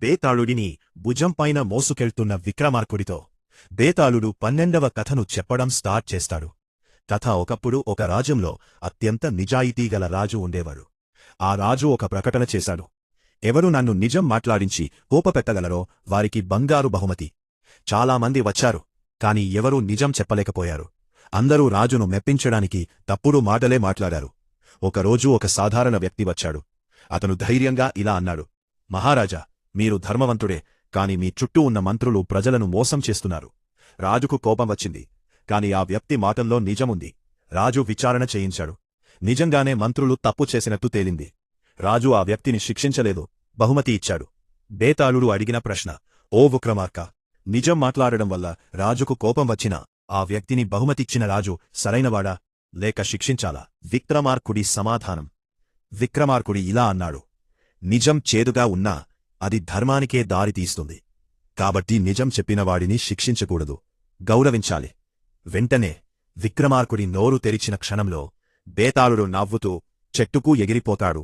బేతాళుడిని భుజంపైన మోసుకెళ్తున్న విక్రమార్కుడితో బేతాళుడు 12వ కథను చెప్పడం స్టార్ట్ చేస్తాడు. కథ ఒకప్పుడు ఒక రాజ్యంలో అత్యంత నిజాయితీగల రాజు ఉండేవాడు. ఆ రాజు ఒక ప్రకటన చేశాడు. ఎవరు నన్ను నిజం మాట్లాడించి కోపపెట్టగలరో వారికి బంగారు బహుమతి. చాలామంది వచ్చారు, కాని ఎవరూ నిజం చెప్పలేకపోయారు. అందరూ రాజును మెప్పించడానికి తప్పుడు మాటలే మాట్లాడారు. ఒకరోజు ఒక సాధారణ వ్యక్తి వచ్చాడు. అతను ధైర్యంగా ఇలా అన్నాడు, మహారాజా, మీరు ధర్మవంతుడే, కాని మీ చుట్టూ ఉన్న మంత్రులు ప్రజలను మోసం చేస్తున్నారు. రాజుకు కోపం వచ్చింది, కాని ఆ వ్యక్తి మాటల్లో నిజముంది. రాజు విచారణ చేయించాడు. నిజంగానే మంత్రులు తప్పు చేసినట్టు తేలింది. రాజు ఆ వ్యక్తిని శిక్షించలేదు, బహుమతి ఇచ్చాడు. బేతాళుడు అడిగిన ప్రశ్న, ఓ విక్రమార్క, నిజం మాట్లాడడం వల్ల రాజుకు కోపం వచ్చినా ఆ వ్యక్తిని బహుమతిచ్చిన రాజు సరైనవాడా లేక శిక్షించాలా? విక్రమార్కుడి సమాధానం. విక్రమార్కుడి ఇలా అన్నాడు, నిజం చేదుగా ఉన్నా అది ధర్మానికే దారితీస్తుంది. కాబట్టి నిజం చెప్పినవాడిని శిక్షించకూడదు, గౌరవించాలి. వెంటనే విక్రమార్కుడి నోరు తెరిచిన క్షణంలో బేతాళుడు నవ్వుతూ చెట్టుకు ఎగిరిపోతాడు.